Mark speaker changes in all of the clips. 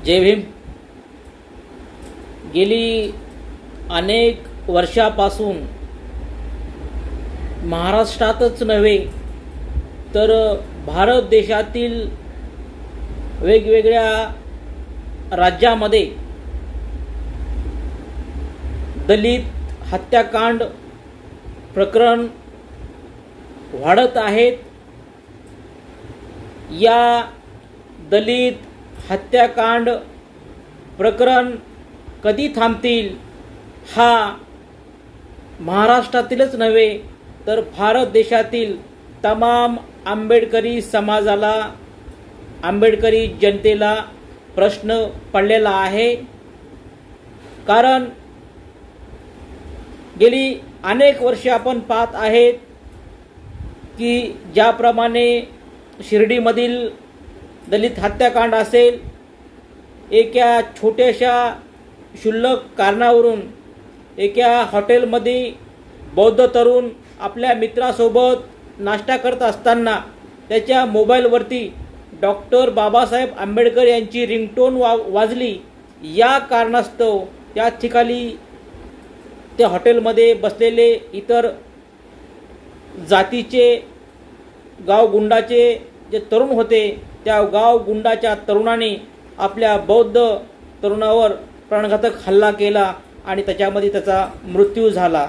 Speaker 1: जय भीम। गेली अनेक वर्षापासून महाराष्ट्रातच नव्हे तर भारत देशातील वेगवेगळ्या राज्यामध्ये दलित हत्याकांड प्रकरण वाढत आहेत। या दलित हत्याकांड प्रकरण कधी थांबतील हा महाराष्ट्रातीलच नव्हे तर भारत देशातील तमाम आंबेडकरी समाजाला, आंबेडकरी जनतेला प्रश्न पडलेला आहे। कारण गेली अनेक वर्षे आपण पाहत आहेत की ज्याप्रमाणे शिर्डीमधील दलित हत्याकांड असेल, एका छोट्याशा क्षुल्लक कारणावरून एका हॉटेलमध्ये बौद्ध तरुण आपल्या मित्रासोबत नाश्ता करत असताना त्याच्या मोबाईलवरती डॉक्टर बाबासाहेब आंबेडकर यांची रिंगटोन वाजली। या कारणास्तव त्या ठिकाणी त्या हॉटेलमध्ये बसलेले इतर जातीचे गावगुंडाचे जे तरुण होते त्या गावगुंडाच्या तरुणाने आपल्या बौद्ध तरुणावर प्राणघातक हल्ला केला आणि त्याच्यामध्ये त्याचा मृत्यू झाला।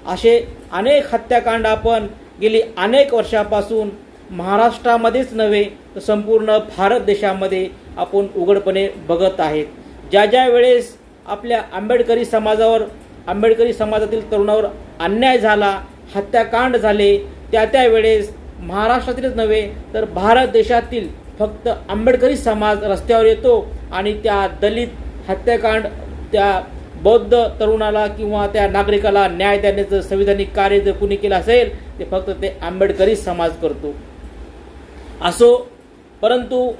Speaker 1: असे अनेक हत्याकांड आपण गेली अनेक वर्षापासून महाराष्ट्रामध्येच नव्हे तर संपूर्ण भारत देशामध्ये आपण उघडपणे बघत आहेत। ज्या ज्या वेळेस आपल्या आंबेडकरी समाजावर, आंबेडकरी समाजातील तरुणावर अन्याय झाला, हत्याकांड झाले, त्या वेळेस महाराष्ट्रातीलच नव्हे तर भारत देशातील फक्त आंबेडकरी समाज रस्त्यावर येतो आणि त्या दलित हत्याकांड, त्या बौद्ध तरुणाला किंवा त्या नागरिकाला न्याय देण्याचं संविधानिक कार्य जर कुणी केलं असेल ते फक्त ते आंबेडकरी समाज करतो असो। परंतु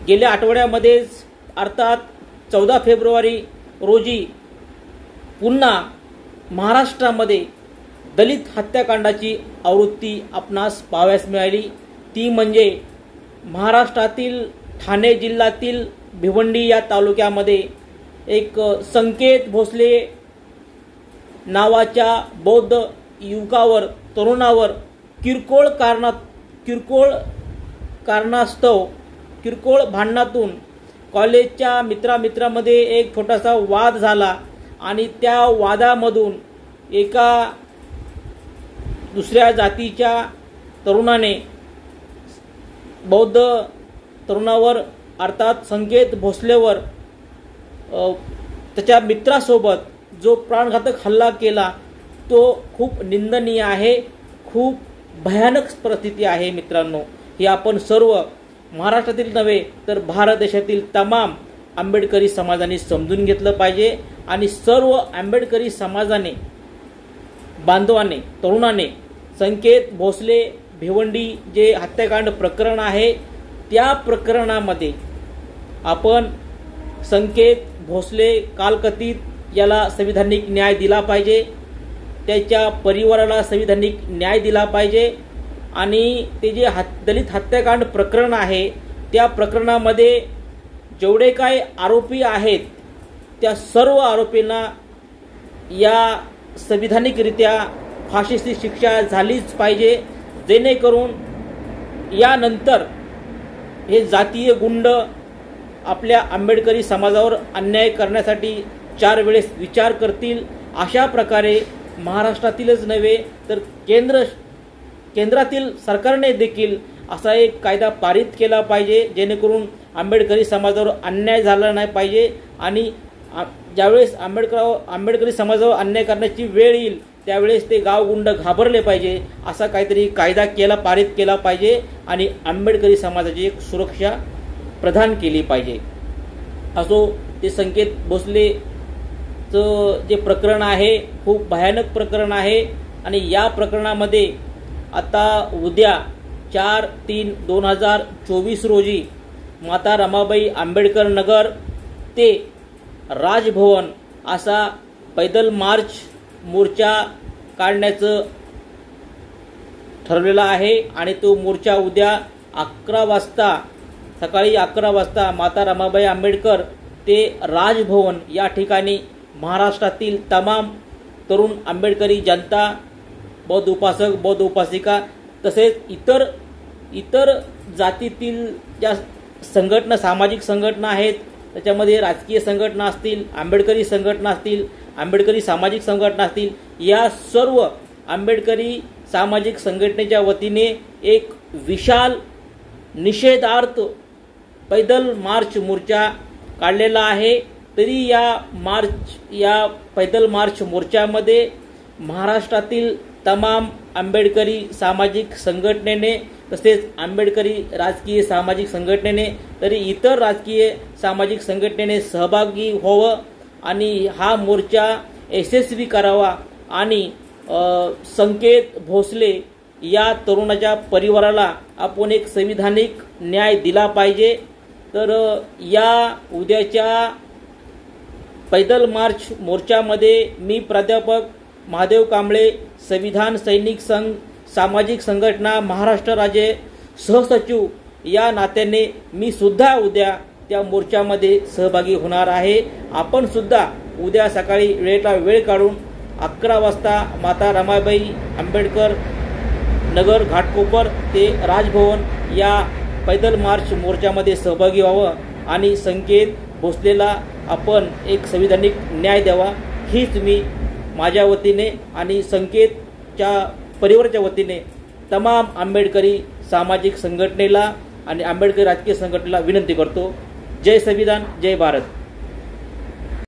Speaker 1: गेल्या आठवड्यामध्येच अर्थात 14 फेब्रुवारी रोजी पुन्हा महाराष्ट्रामध्ये दलित हत्याकांडाची आवृत्ती आपणास पाहावयास मिळाली। ती म्हणजे महाराष्ट्रातील ठाणे जिल्ह्यातील भिवंडी या तालुक्यामध्ये एक संकेत भोसले नावाच्या बौद्ध युवकावर, तरुणावर किरकोळ भांडणातून कॉलेजच्या मित्रामध्ये एक छोटासा वाद झाला आणि त्या वादामधून एका दुसऱ्या जातीच्या तरुणाने बौद्ध तरुणावर अर्थात संकेत भोसलेवर त्याच्या मित्रासोबत जो प्राणघातक हल्ला केला तो खूप निंदनीय आहे, खूप भयानक परिस्थिती आहे। मित्रांनो, हे आपण सर्व महाराष्ट्रातील नव्हे तर भारत देशातील तमाम आंबेडकरी समाजाने समजून घेतलं पाहिजे आणि सर्व आंबेडकरी समाजाने, बांधवाने, तरुणाने संकेत भोसले भिवंडी जे हत्याकांड प्रकरण आहे त्या प्रकरणामध्ये आपण संकेत भोसले कालकथित याला संविधानिक न्याय दिला पाहिजे, त्याच्या परिवाराला संविधानिक न्याय दिला पाहिजे आणि ते जे दलित हत्याकांड प्रकरण आहे त्या प्रकरणामध्ये जेवढे काही आरोपी आहेत त्या सर्व आरोपींना या संविधानिकरित्या फाशीची शिक्षा झालीच पाहिजे, जेणेकरून यानंतर हे जातीय गुंड आपल्या आंबेडकरी समाजावर अन्याय करण्यासाठी 4 वेळेस विचार करतील। अशा प्रकारे महाराष्ट्रातीलच नव्हे तर केंद्रातील सरकारने देखील असा एक कायदा पारित केला पाहिजे जेणेकरून आंबेडकरी समाजावर अन्याय झाला नाही पाहिजे आणि ज्यावेळेस आंबेडकरी समाजावर अन्याय करण्याची वेळ येईल त्यावेळेस ते गावगुंड घाबरले पाहिजे, असा काहीतरी कायदा पारित केला पाहिजे आणि आंबेडकरी समाजाची एक सुरक्षा प्रदान केली पाहिजे। असो, ते संकेत भोसलेचं जे प्रकरण आहे खूप भयानक प्रकरण आहे आणि या प्रकरणामध्ये आता उद्या 4/3/2024 रोजी माता रमाबाई आंबेडकर नगर ते राजभवन असा पैदल मोर्चा काढण्याचं ठरलेलं आहे आणि तो मोर्चा उद्या 11 वाजता सकाळी 11 वाजता माता रमाबाई आंबेडकर ते राजभवन या ठिकाणी महाराष्ट्रातील तमाम तरुण आंबेडकरी जनता, बौद्ध उपासक, बौद्ध उपासिका तसेच इतर जातीतील ज्या संघटना, सामाजिक संघटना आहेत, त्याच्यामध्ये राजकीय संघटना असतील, आंबेडकरी संघटना असतील, आंबेडकरी सामाजिक संघटना असतील, या सर्व आंबेडकरी सामाजिक संघटनेच्या वतीने एक विशाल निषेधार्थ पैदल मार्च मोर्चा काढलेला आहे। तरी या पैदल मार्च मोर्चामध्ये महाराष्ट्रातील तमाम आंबेडकरी सामाजिक संघटनेने तसेच आंबेडकरी राजकीय सामाजिक संघटनेने, तरी इतर राजकीय सामाजिक संघटनेने सहभागी व्हावं आणि हा मोर्चा यशस्वी करावा आणि संकेत भोसले या तरुणाच्या परिवाराला आपण एक संविधानिक न्याय दिला पाहिजे। तर या उद्याच्या पैदल मार्च मोर्चामध्ये मी प्राध्यापक महादेव कांबळे, संविधान सैनिक संघ सामाजिक संघटना महाराष्ट्र राज्य सहसचिव या नात्याने मी सुद्धा उद्या त्या मोर्चामध्ये सहभागी होणार आहे। आपण सुद्धा उद्या सकाळी वेळ काढून 11 वाजता माता रमाबाई आंबेडकर नगर घाटकोपर ते राजभवन या पैदल मार्च मोर्चामध्ये सहभागी व्हावं आणि संकेत भोसलेला आपण एक संविधानिक न्याय द्यावा, हीच मी माझ्या वतीने आणि संकेतच्या परिवाराच्या वतीने तमाम आंबेडकरी सामाजिक संघटनेला आणि आंबेडकरी राजकीय संघटनेला विनंती करतो। जय संविधान, जय भारत।